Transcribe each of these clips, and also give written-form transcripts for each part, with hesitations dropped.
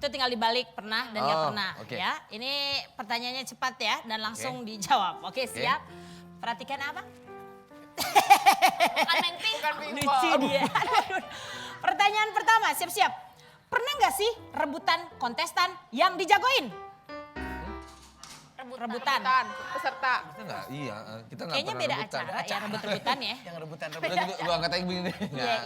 Itu tinggal dibalik pernah dan nggak pernah ya. Ini pertanyaannya cepat ya dan langsung dijawab. Oke, siap. Perhatikan apa? Bukan main pingpong. Lucu dia. Pertanyaan pertama, siap-siap. Pernah nggak sih rebutan kontestan yang dijagoin? Rebutan. Peserta. Kita nggak, iya. Kita nggak Kayaknya pernah beda rebutan. acara ya rebut-rebutan ya. Yang rebutan. Lu angkat aja begini deh.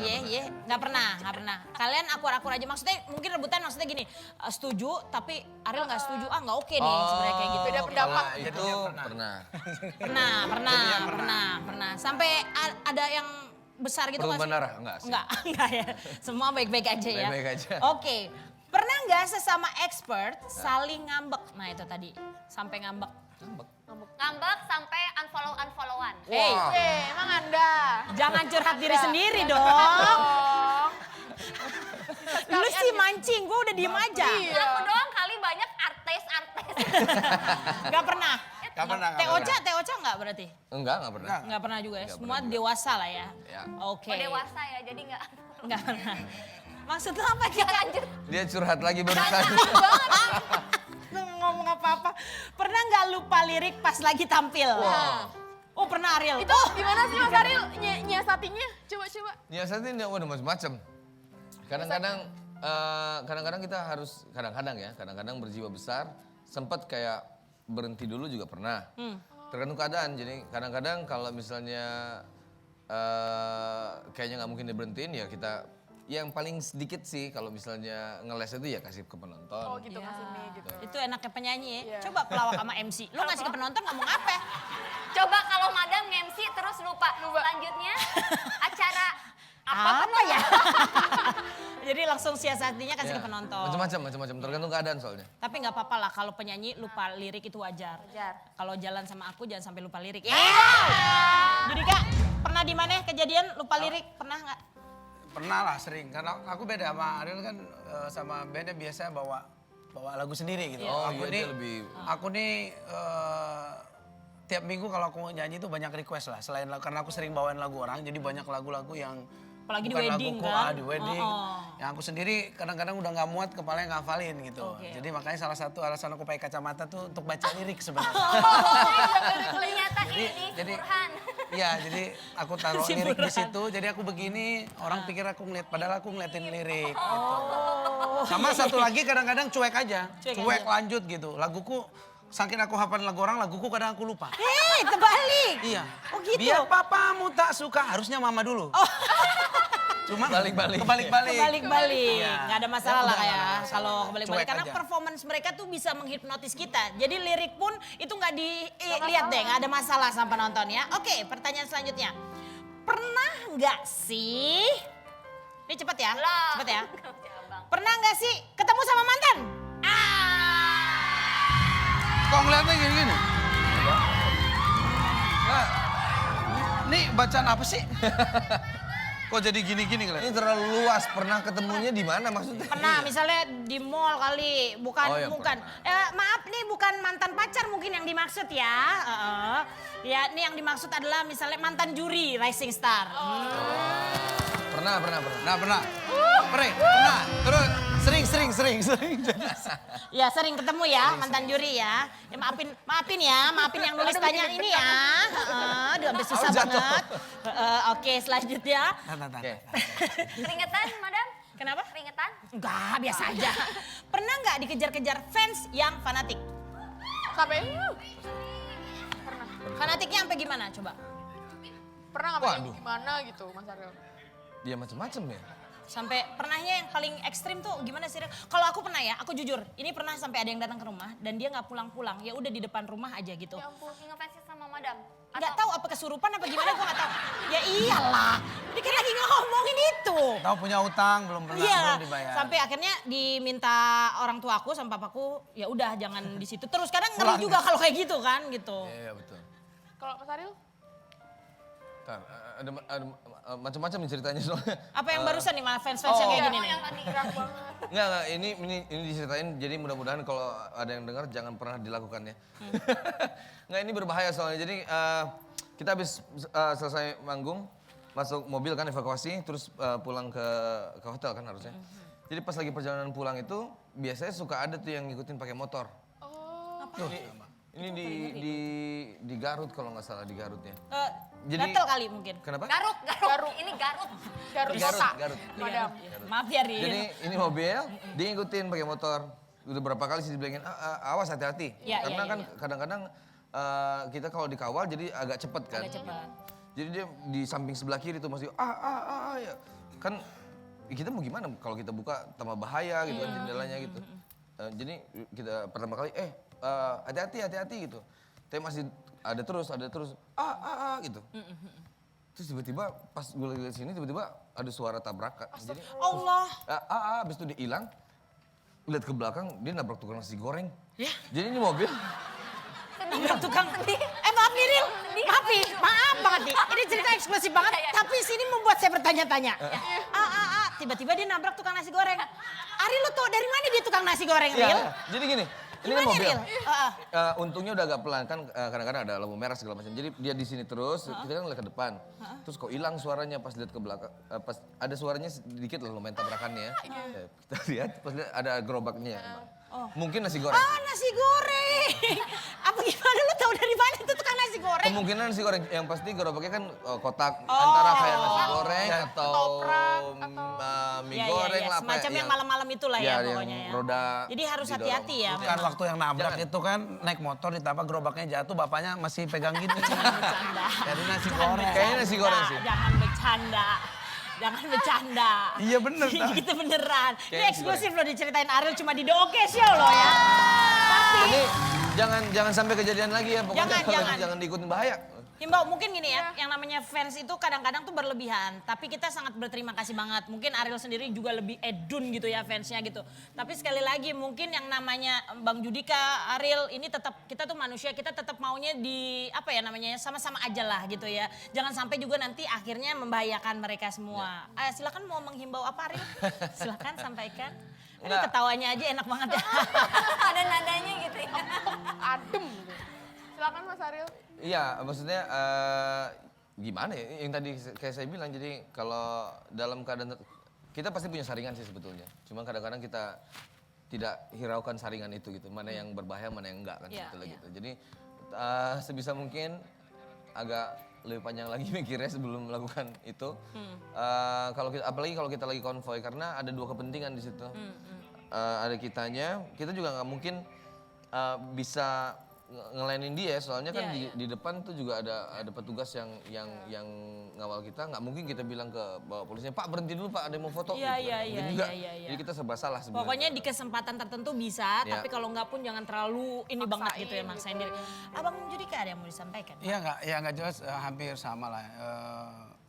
Iya. Nggak pernah. Kalian akur-akur aja. Maksudnya mungkin rebutan maksudnya gini. Setuju tapi Ariel nggak setuju. Nggak oke nih sebenarnya kayak gitu. Beda pendapat. Itu pernah. Pernah. Sampai ada yang besar gitu nggak sih? Perubahan darah? Enggak sih. Enggak ya. Semua baik-baik aja ya. Baik-baik aja. Oke. Pernah nggak sesama expert saling ngambek? Nah itu tadi. Sampai ngambek. Ngambek sampai unfollow-unfollowan. Hey, Emang Anda. jangan curhat diri sendiri dong. Lu sih mancing, gue udah diem aja. Aku doang kali banyak artis-artis. Gak pernah. Gak pernah. Teoca nggak berarti? Enggak pernah. Nggak pernah juga ya. Nggak Semua pernah. dewasa lah ya. Ya. Oke. Oh, dewasa ya, jadi nggak. Nggak pernah. Maksudnya apa kita? Lanjut. Dia curhat lagi barusan. Lu ngomong apa-apa. Pernah nggak lupa lirik pas lagi tampil? Oh pernah Ariel. Itu gimana sih Mas Ariel nyiasatinya? Coba. Nyiasatin ya udah macam-macam. Kadang-kadang kita harus, kadang-kadang berjiwa besar. Sempat kayak berhenti dulu juga pernah. Tergantung keadaan, jadi kadang-kadang kalau misalnya kayaknya nggak mungkin diberhentiin ya kita, yang paling sedikit sih kalau misalnya ngeles itu ya kasih ke penonton. Oh gitu ngasih mie gitu. Itu enaknya penyanyi ya. Iya. Coba pelawak sama MC. Lu ngasih ke penonton ngomong apa? Coba kalau Madam nge-MC terus lupa. Selanjutnya acara Apa ya? Jadi langsung siasatinya kasih ke penonton. Macam-macam, tergantung keadaan soalnya. Tapi nggak apa-apa lah kalau penyanyi lupa lirik itu wajar. Wajar. Kalau jalan sama aku jangan sampai lupa lirik. Jadi Kak, pernah di mana kejadian lupa lirik? Pernah nggak? Pernah lah sering, karena aku beda sama Ariel kan sama bandnya biasa bawa lagu sendiri gitu. Oh aku iya, nih, dia lebih... aku nih tiap minggu kalau aku nyanyi tuh banyak request lah. Selain karena aku sering bawain lagu orang, jadi banyak lagu-lagu yang Apalagi di bukan wedding laguku, kan? di wedding. Yang aku sendiri kadang-kadang udah nggak muat kepalanya ngafalin gitu. Jadi makanya salah satu alasan aku pakai kacamata tuh untuk baca lirik sebenarnya. Ternyata ini jadi- Burhan. Iya, jadi aku taruh Si lirik di Burhan. situ. Jadi aku begini, orang pikir aku ngeliat, padahal aku ngeliatin lirik. Gitu. Sama satu lagi kadang-kadang cuek aja, cuek lanjut gitu. Laguku, saking aku hafal lagu orang, laguku kadang aku lupa. Terbalik. Iya. Oh gitu. Biar papamu tak suka, harusnya mama dulu. Cuma Balik-balik. Kebalik-balik. Kebalik-balik, Iya. nggak ada masalah Ya, lah udah, kayak nggak ada masalah. kalau kebalik-balik. Cuek Karena aja. performance mereka tuh bisa menghipnotis kita. Jadi lirik pun itu nggak dilihat deh, nggak ada masalah sama penonton ya. Oke, pertanyaan selanjutnya. Pernah nggak sih, ini cepet ya, cepet ya. Pernah nggak sih ketemu sama mantan? Kok ngeliatnya gini-gini? Nah, ini bacaan apa sih? Kok jadi gini-gini ngeliat? Ini terlalu luas, pernah ketemunya di mana maksudnya? Pernah, misalnya di mall kali, bukan, Oh, ya, bukan. Maaf nih, bukan mantan pacar mungkin yang dimaksud ya. Ya, ini yang dimaksud adalah misalnya mantan juri Rising Star. Pernah. Pernah. Terus sering. Ya, sering ketemu ya mantan juri ya. Ya maafin yang nulis tanya ini ya. Aduh, hampir susah banget. Oke, selanjutnya. Oke. Keringetan, Madam? Kenapa? Keringetan? Enggak, biasa aja. Pernah nggak dikejar-kejar fans yang fanatik? Sampai Fanatiknya sampai gimana coba? pernah nggak Waduh. gimana gitu Mas Ariel? Dia macam-macam ya. Sampai pernahnya yang paling ekstrim tuh gimana sih? Kalau aku pernah ya, aku jujur, ini pernah sampai ada yang datang ke rumah dan dia nggak pulang-pulang, ya udah di depan rumah aja gitu. Ya ampun, ngefans sama Madam. Nggak tahu apa kesurupan apa gimana, gue nggak tahu. Ya iyalah, ini kan lagi ngomongin itu. Tahu punya utang belum Iya, dibayar. sampai akhirnya diminta orang tuaku sama papaku, ya udah jangan di situ terus. Kadang ngeri juga kalau kayak gitu kan gitu. Iya betul. Kalau Mas Ariel? Ntar, ada macam-macam nih ceritanya soalnya. Apa yang barusan nih fans-fans yang kayak gini nih? Yang tadi gerak banget. Enggak, ini diceritain jadi mudah-mudahan kalau ada yang dengar jangan pernah dilakukan ya. Enggak, ini berbahaya soalnya. Jadi kita habis selesai manggung, masuk mobil kan evakuasi, terus pulang ke hotel kan harusnya. Jadi pas lagi perjalanan pulang itu biasanya suka ada tuh yang ngikutin pakai motor. Ini di Garut kalau nggak salah, di Garut ya. Jadi- Gatel kali mungkin. Kenapa? Garut. Ini Garut. Garut Di kota. Garut. Madam. Maaf ya Ril. Jadi ini mobil, dia ngikutin pakai motor. Udah berapa kali sih dibilangin, awas hati-hati. Iya, Karena iya, kan kadang-kadang kita kalau dikawal jadi agak cepet kan. Agak cepet. Jadi dia di samping sebelah kiri tuh masih ya. Kan kita mau gimana kalau kita buka tambah bahaya gitu kan jendelanya gitu. Jadi kita pertama kali hati-hati gitu. Tapi masih ada terus gitu. Terus tiba-tiba pas gue lagi lihat sini tiba-tiba ada suara tabrakan. Jadi Allah. habis itu dia hilang. Lihat ke belakang dia nabrak tukang nasi goreng. Ya. Jadi ini mobil Nabrak tukang. Maaf nih Ril. Maaf banget nih. Ini cerita eksklusif banget. Tapi sini membuat saya bertanya-tanya. Tiba-tiba dia nabrak tukang nasi goreng. Ari lu tau dari mana dia tukang nasi goreng Ril? Iya, jadi gini, ini Gimana, mobil. Ril? Untungnya udah agak pelan kan kadang-kadang ada lampu merah segala macam. Jadi dia di sini terus, kita kan lihat ke depan. Terus kok hilang suaranya pas lihat ke belakang. Pas ada suaranya sedikit lah lumayan tabrakannya ya. Kita lihat pas lihat ada gerobaknya. Mungkin nasi goreng. Nasi goreng. Apa gimana lu tahu dari mana itu tukang nasi goreng? Kemungkinan nasi goreng, yang pasti gerobaknya kan kotak antara kayak nasi goreng atau mie goreng lah. apa Semacam yang malam-malam itulah ya yang pokoknya ya. roda Jadi harus didorong. hati-hati ya. Kan waktu yang nabrak itu kan naik motor ditambah gerobaknya jatuh, bapaknya masih pegang gini. Bercanda. Jadi nasi goreng. Kayaknya nasi goreng sih. Jangan bercanda. Jangan bercanda. Iya bener, Ini Tah. gitu beneran. Ini Kayaknya eksklusif loh diceritain Ariel cuma di The OK Show loh ya. Tapi Ini jangan sampai kejadian lagi ya, pokoknya Jangan. jangan diikutin bahaya. Himbau mungkin gini ya, yang namanya fans itu kadang-kadang tuh berlebihan. Tapi kita sangat berterima kasih banget. Mungkin Ariel sendiri juga lebih edun gitu ya fansnya gitu. Tapi sekali lagi mungkin yang namanya Bang Judika, Ariel ini tetap kita tuh manusia, kita tetap maunya di apa ya namanya sama-sama aja lah gitu ya. Jangan sampai juga nanti akhirnya membahayakan mereka semua. Silakan mau menghimbau apa Ariel? Silakan sampaikan. Ini Enggak. ketawanya aja enak banget ya. Ada nadanya gitu ya. Adem. Gitu. Silakan Mas Ariel. Iya, maksudnya gimana ya? Yang tadi kayak saya bilang, jadi kalau dalam keadaan kita pasti punya saringan sih sebetulnya. Cuma kadang-kadang kita tidak hiraukan saringan itu gitu. Mana yang berbahaya, mana yang enggak kan Iya, sebetulnya iya. gitu. Jadi sebisa mungkin agak lebih panjang lagi mikirnya sebelum melakukan itu. Kalau apalagi kalau kita lagi konvoy karena ada dua kepentingan di situ. Ada kita juga nggak mungkin bisa ngelainin dia, soalnya kan Iya, di depan tuh juga ada petugas yang ngawal kita. Nggak mungkin kita bilang ke bawa polisnya, Pak berhenti dulu Pak, ada yang mau foto. Iya, Gitu. iya, Nggak mungkin iya, juga. iya, iya. Jadi kita serba salah sebenarnya. Pokoknya di kesempatan tertentu bisa, Ya. tapi kalau nggak pun jangan terlalu ini banget gitu ya maksain diri. Abang Judika ada yang mau disampaikan? Iya nggak jelas, hampir sama lah.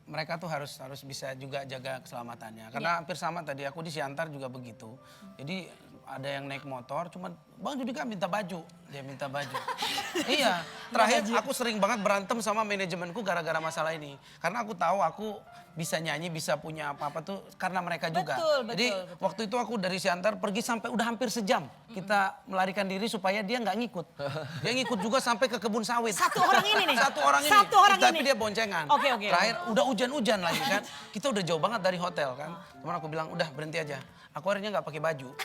Mereka tuh harus bisa juga jaga keselamatannya. Karena hampir sama tadi aku di Siantar juga begitu. Jadi ada yang naik motor, cuman Bang Judika minta baju, dia minta baju. Iya, terakhir aku sering banget berantem sama manajemenku gara-gara masalah ini. Karena aku tahu aku bisa nyanyi, bisa punya apa-apa tuh karena mereka juga. Betul, Jadi betul. waktu itu aku dari Siantar pergi sampai udah hampir sejam. Kita melarikan diri supaya dia nggak ngikut. Dia ngikut juga sampai ke kebun sawit. Satu orang ini nih? Satu orang ini. Satu orang Tapi ini? dia boncengan. Oke, oke. Terakhir udah hujan-hujan lagi kan. Kita udah jauh banget dari hotel kan. Cuman aku bilang udah berhenti aja. Aku akhirnya nggak pakai baju.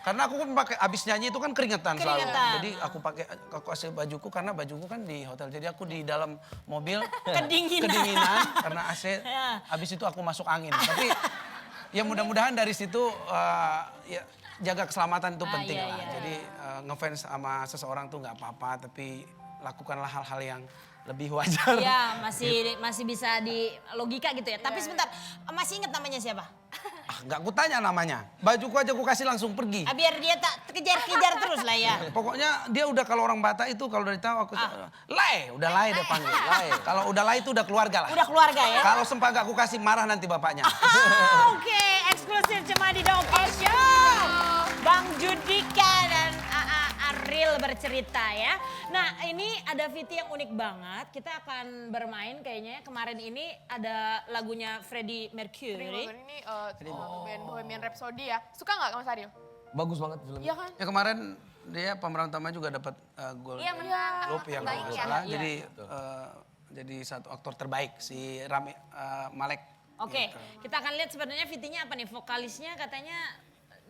Karena aku kan pakai abis nyanyi itu kan keringetan selalu. Keringetan. Jadi aku kasih bajuku karena bajuku kan di hotel. Jadi aku di dalam mobil Kedinginan. karena AC. Ya. Abis itu aku masuk angin. Tapi ya mudah-mudahan dari situ ya jaga keselamatan itu penting iya, lah. iya. Jadi ngefans sama seseorang tuh nggak apa-apa, tapi lakukanlah hal-hal yang lebih wajar. Iya, masih bisa di logika gitu ya. Tapi sebentar, masih ingat namanya siapa? Nggak kutanya namanya. Bajuku aja aku kasih langsung pergi. Biar dia tak kejar-kejar terus lah ya. Pokoknya dia udah kalau orang Batak itu kalau udah tahu aku Lai, udah Lai dia panggil. Lai. Kalau udah Lai itu udah keluarga lah. Udah keluarga ya. Kalau sempat gak aku kasih marah nanti bapaknya. Oke, eksklusif cuma di The OK Show. Bang Judika dan Ariel bercerita ya. Nah ini ada Viti yang unik banget. Kita akan bermain kayaknya kemarin ini ada lagunya Freddie Mercury. Ini band Bohemian Rhapsody ya. Suka nggak Mas Ariel? Bagus banget filmnya. Iya kan? Ya kemarin dia pemeran utama juga dapat gol Iya menang. Globe ya kalau Terbaik nggak ya. salah. Iya. Jadi satu aktor terbaik si Rami Malek. Oke, Gitu. kita akan lihat sebenarnya Vitinya apa nih. Vokalisnya katanya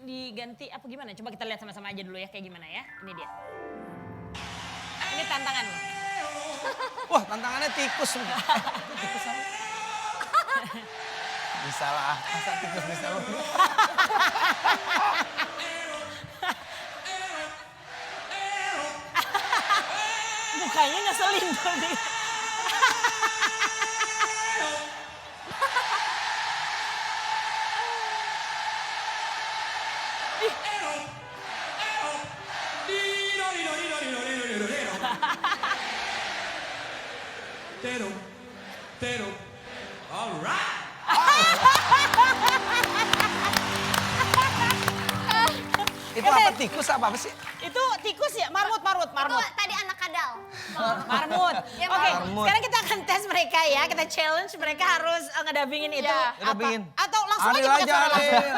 diganti apa gimana? Coba kita lihat sama-sama aja dulu ya kayak gimana ya. Ini dia. Ini tantangan loh. Wah, tantangannya tikus. Tikus apa? Bisa lah, masa tikus bisa lu. Mukanya ngeselin tuh nih. Itu apa tikus apa sih? Itu tikus ya? Marmut. Itu tadi anak kadal. Marmut. Ya, Oke, marmut. sekarang kita akan tes mereka ya. Kita challenge mereka harus ngedabingin itu Iya. apa. Ngedabingin. Atau langsung Ariel aja pakai aja, suara langsung. Ariel.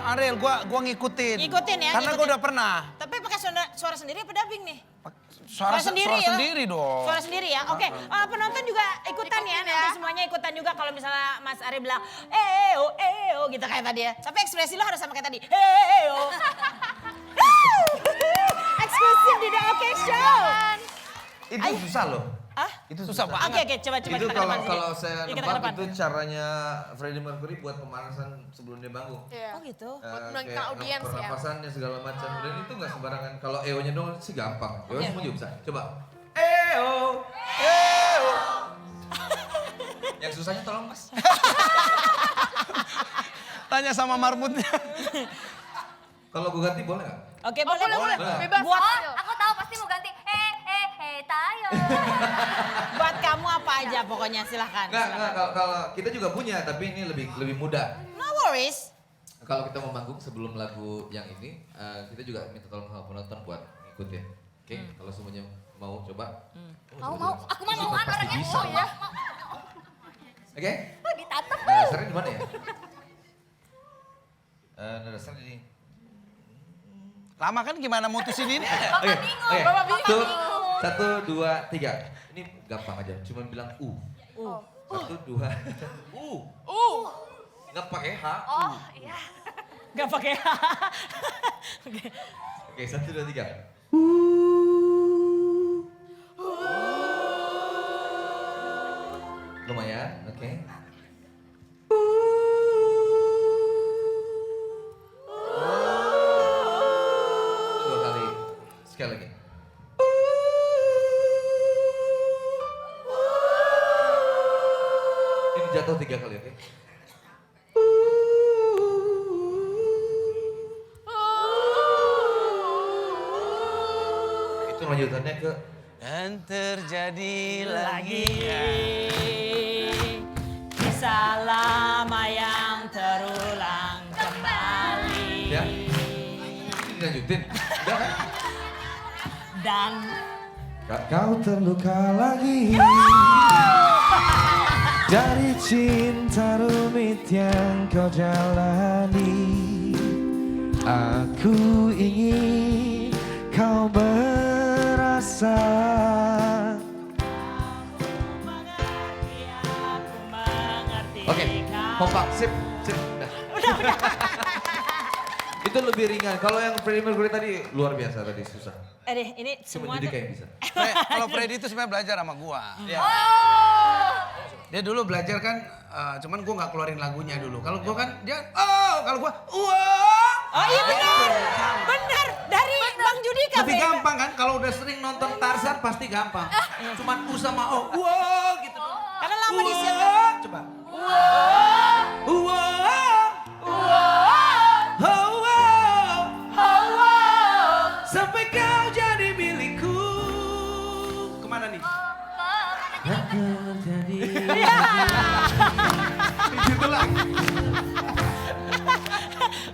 Ariel, gua ngikutin. Ngikutin ya, Karena ngikutin. gua udah pernah. Tapi pakai suara sendiri apa dubbing nih? Suara sendiri ya? sendiri dong. Suara sendiri ya. Oke, penonton juga ikutan ya. Nanti semuanya ikutan juga kalau misalnya Mas Ari bilang gitu kayak tadi ya. Tapi ekspresi lo harus sama kayak tadi. Eksklusif di The OK Show. Itu susah loh. Ah? Itu Susah susah. banget. Oke, coba Itu kita ke kalau depan sini. kalau saya Yuk, kita ke nebak depan. itu caranya Freddie Mercury buat pemanasan sebelum dia bangun. Iya. Oh gitu. Buat Eh, menangkan kayak audiens ya. pernapasannya segala macam. Dan itu nggak sembarangan. Kalau EO-nya dong sih gampang. EO Oke. semua juga bisa. Coba. EO. EO. Yang susahnya tolong Mas. Tanya sama marmutnya. Kalau gue ganti boleh nggak? Oke, Oh, boleh. Boleh. Bebas. Buat- Ariel. Aku tahu pasti mau ganti tayo. Buat kamu apa aja pokoknya silahkan. Nggak. Kalau kita juga punya, tapi ini lebih mudah. No worries. Kalau kita mau manggung sebelum lagu yang ini, kita juga minta tolong sama penonton buat ngikutin. Oke, kalau semuanya mau coba. Mau. Aku mah mau Pasti orangnya. bisa. Mau. Oke? Oh, ditatap. Nah, dasarnya di mana ya? Nah, dasarnya di... Lama kan gimana mutusin ini? Oke, oke. Bapak bingung. Satu, dua, tiga. Ini gampang aja, cuma bilang U. Satu, dua, nggak pakai H. Oh, iya. Gak pakai Oke. Oke, satu, dua, tiga. Lumayan, oke. Dua kali, sekali lagi. Ini jatuh tiga kali, oke? Itu lanjutannya ke Dan terjadi Lagi lagi. kisah lama yang terulang kembali. ya. Ini lanjutin. Udah kan? Dan Kau terluka lagi dari cinta rumit yang kau jalani. Aku ingin kau berasa. aku mengerti Oke, kau. kompak, sip. Udah. Itu lebih ringan. Kalau yang Freddie Mercury tadi luar biasa tadi susah. Ini Cuma semua jadi tuh. kayak bisa. Kalau Freddy itu sebenarnya belajar sama gua. Iya. Dia dulu belajar kan, cuman gua nggak keluarin lagunya dulu. Kalau gua kan dia, kalau gua, Oh iya benar. Benar. Dari Bang Judika. lebih Beb. gampang kan. Kalau udah sering nonton Tarzan pasti gampang. Cuman U sama O, gitu. Karena lama disiapkan. Coba. Sampai kau jadi milikku. Kemana nih? Gitu lah.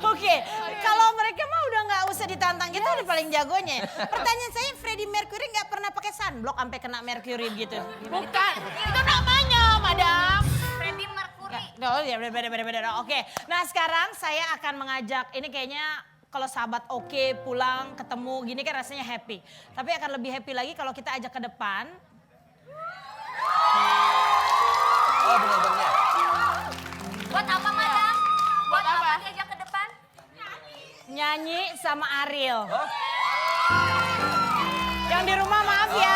Oke, kalau mereka mah udah nggak usah ditantang, kita udah paling jagonya. Pertanyaan saya, Freddie Mercury nggak pernah pakai sunblock sampai kena mercury gitu. Bukan. Itu namanya, madam. Freddie Mercury. Oh ya beda. Oke, nah sekarang saya akan mengajak, ini kayaknya kalau sahabat oke pulang ketemu gini kan rasanya happy. Tapi akan lebih happy lagi kalau kita ajak ke depan. Oh benar-benar. Buat apa, madam? Buat apa diajak ke depan? nyanyi sama Ariel. Yang di rumah maaf ya.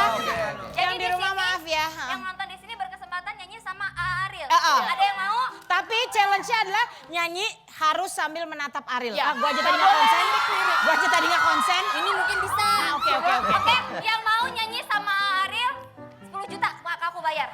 Yang di rumah maaf ya. Yang nonton di sini berkesempatan nyanyi sama Ariel. Heeh. Ada yang mau? Tapi challenge-nya adalah nyanyi harus sambil menatap Ariel. Ya. Gua aja tadi nggak konsen. Gua aja tadi nggak konsen. Ini mungkin bisa. Oke. Oke, yang mau nyanyi sama Ariel 10 juta, Wah, aku bayar.